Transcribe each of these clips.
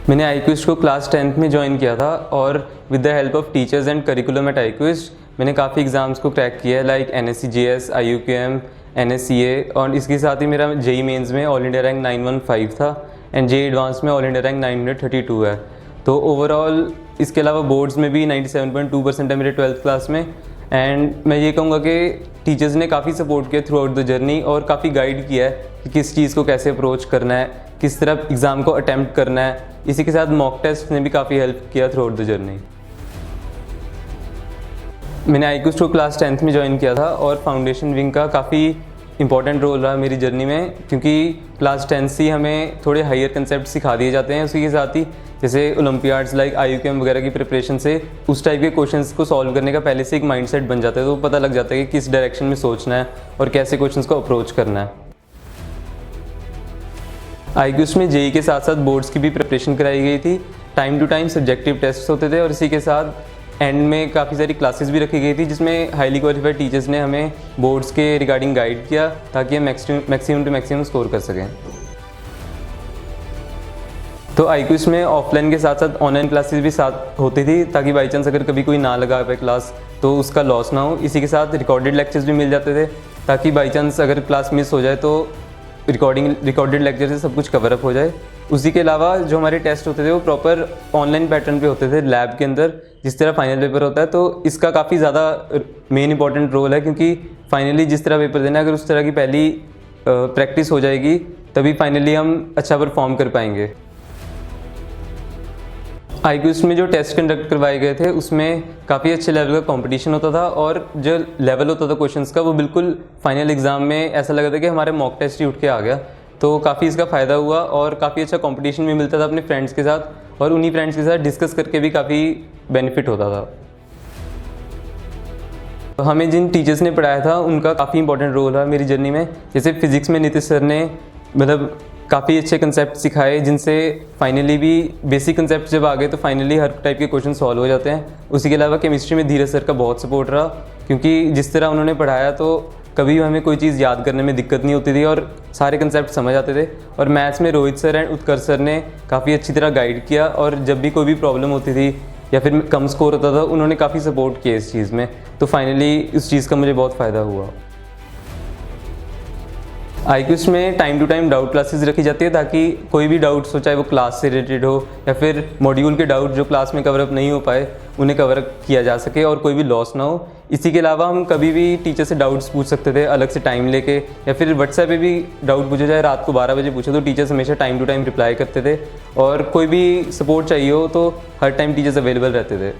मैंने आईक्विस्ट को class 10th में ज्वाइन किया था और with the help of teachers and curriculum at iQuest मैंने काफ़ी एग्ज़ाम्स को क्रैक किया है, लाइक NSCGS, IUQM, NSCA, और इसके साथ ही मेरा JEE मेंस में ऑल इंडिया रैंक 915 था एंड JEE एडवांस में ऑल इंडिया रैंक 932 है। तो ओवरऑल इसके अलावा बोर्ड्स में भी 97.2% है मेरे 12th क्लास में। एंड मैं ये कहूँगा कि टीचर्स ने काफ़ी सपोर्ट किया थ्रू आउट द जर्नी और काफ़ी गाइड किया है कि किस चीज़ को कैसे अप्रोच करना है, किस तरह एग्ज़ाम को अटैम्प्ट करना है। इसी के साथ मॉक टेस्ट ने भी काफ़ी हेल्प किया थ्रू आउट द जर्नी। मैंने आईक्विस्ट को क्लास 10th में ज्वाइन किया था और फाउंडेशन विंग का काफ़ी इंपॉर्टेंट रोल रहा मेरी जर्नी में, क्योंकि क्लास 10 से हमें थोड़े हायर कंसेप्ट सिखा दिए जाते हैं। उसी के साथ ही जैसे ओलंपियाड्स लाइक IUQM वगैरह की प्रिपरेशन से उस टाइप के क्वेश्चंस को सॉल्व करने का पहले से एक माइंडसेट बन जाता है, तो पता लग जाता है कि किस डायरेक्शन में सोचना है और कैसे क्वेश्चंस को अप्रोच करना है। आईक्विस्ट में JEE के साथ साथ बोर्ड्स की भी प्रिपरेशन कराई गई थी। Time to time subjective test होते थे और इसी के साथ एंड में काफ़ी सारी क्लासेस भी रखी गई थी जिसमें हाईली क्वालिफाइड टीचर्स ने हमें बोर्ड्स के रिगार्डिंग गाइड किया ताकि हम मैक्सिमम टू मैक्सिमम स्कोर कर सकें। तो आईक्विस्ट में ऑफलाइन के साथ साथ ऑनलाइन क्लासेस भी साथ होती थी ताकि बाई चांस अगर कभी कोई ना लगा पाए क्लास तो उसका लॉस ना हो। इसी के साथ रिकॉर्डेड लेक्चर्स भी मिल जाते थे ताकि बाई चांस अगर क्लास मिस हो जाए तो रिकॉर्डेड लेक्चर से सब कुछ कवर अप हो जाए। उसी के अलावा जो हमारे टेस्ट होते थे वो प्रॉपर ऑनलाइन पैटर्न पे होते थे लैब के अंदर, जिस तरह फाइनल पेपर होता है। तो इसका काफ़ी ज़्यादा मेन इंपॉर्टेंट रोल है, क्योंकि फाइनली जिस तरह पेपर देना है अगर उस तरह की पहली प्रैक्टिस हो जाएगी तभी फाइनली हम अच्छा परफॉर्म कर पाएंगे। आईक्विस्ट में जो टेस्ट कंडक्ट करवाए गए थे उसमें काफ़ी अच्छे लेवल का कंपटीशन होता था और जो लेवल होता था क्वेश्चंस का वो बिल्कुल फाइनल एग्ज़ाम में ऐसा लगा था कि हमारे मॉक टेस्ट ही उठ के आ गया। तो काफ़ी इसका फ़ायदा हुआ और काफ़ी अच्छा कंपटीशन भी मिलता था अपने फ्रेंड्स के साथ, और उन्हीं फ्रेंड्स के साथ डिस्कस करके भी काफ़ी बेनिफिट होता था। तो हमें जिन टीचर्स ने पढ़ाया था उनका काफ़ी इंपॉर्टेंट रोल रहा मेरी जर्नी में। जैसे फिज़िक्स में नीतीश सर ने मतलब काफ़ी अच्छे कंसेप्ट सिखाए जिनसे फाइनली भी बेसिक कंसेप्ट जब आ गए तो फाइनली हर टाइप के क्वेश्चन सॉल्व हो जाते हैं। उसी के अलावा केमिस्ट्री में धीरज सर का बहुत सपोर्ट रहा, क्योंकि जिस तरह उन्होंने पढ़ाया तो कभी हमें कोई चीज़ याद करने में दिक्कत नहीं होती थी और सारे कंसेप्ट समझ आते थे। और मैथ्स में Rohit sir and Utkarsh sir ने काफ़ी अच्छी तरह गाइड किया और जब भी कोई भी प्रॉब्लम होती थी या फिर कम स्कोर होता था उन्होंने काफ़ी सपोर्ट किया इस चीज़ में। तो फाइनली इस चीज़ का मुझे बहुत फ़ायदा हुआ। आईक्विस्ट में time to time doubt classes रखी जाती है ताकि कोई भी डाउट्स हो, चाहे वो क्लास से रिलेटेड हो या फिर मॉड्यूल के डाउट जो क्लास में कवर अप नहीं हो पाए उन्हें कवर अप किया जा सके और कोई भी लॉस ना हो। इसी के अलावा हम कभी भी टीचर से डाउट्स पूछ सकते थे अलग से टाइम लेके, या फिर व्हाट्सएप पे भी डाउट पूछे जाए रात को 12 बजे पूछे तो टीचर्स हमेशा टाइम टू टाइम रिप्लाई करते थे, और कोई भी सपोर्ट चाहिए हो तो हर टाइम टीचर्स अवेलेबल रहते थे।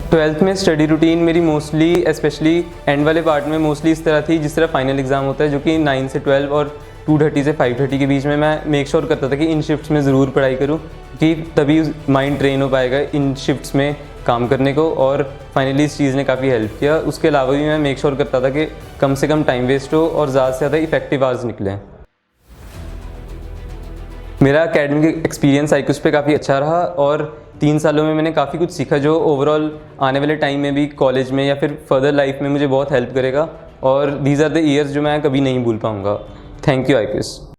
12th में स्टडी रूटीन मेरी मोस्टली स्पेशली एंड वाले पार्ट में मोस्टली इस तरह थी जिस तरह फाइनल एग्ज़ाम होता है, जो कि 9 से 12 और 2:30 से 5:30 के बीच में मैं मेक श्योर करता था कि इन शिफ्ट्स में ज़रूर पढ़ाई करूं, कि तभी माइंड ट्रेन हो पाएगा इन शिफ्ट्स में काम करने को। और फाइनली इस चीज़ ने काफ़ी हेल्प किया। उसके अलावा भी मैं मेक श्योर करता था कि कम से कम टाइम वेस्ट हो और ज़्यादा से ज़्यादा इफेक्टिव आवर्स निकलें। मेरा एकेडमिक एक्सपीरियंस आईक्विस्ट पे काफ़ी अच्छा रहा और 3 सालों में मैंने काफ़ी कुछ सीखा जो ओवरऑल आने वाले टाइम में भी कॉलेज में या फिर फर्दर लाइफ में मुझे बहुत हेल्प करेगा, और दीज आर द ईयर्स जो मैं कभी नहीं भूल पाऊँगा। Thank you आईक्विस्ट।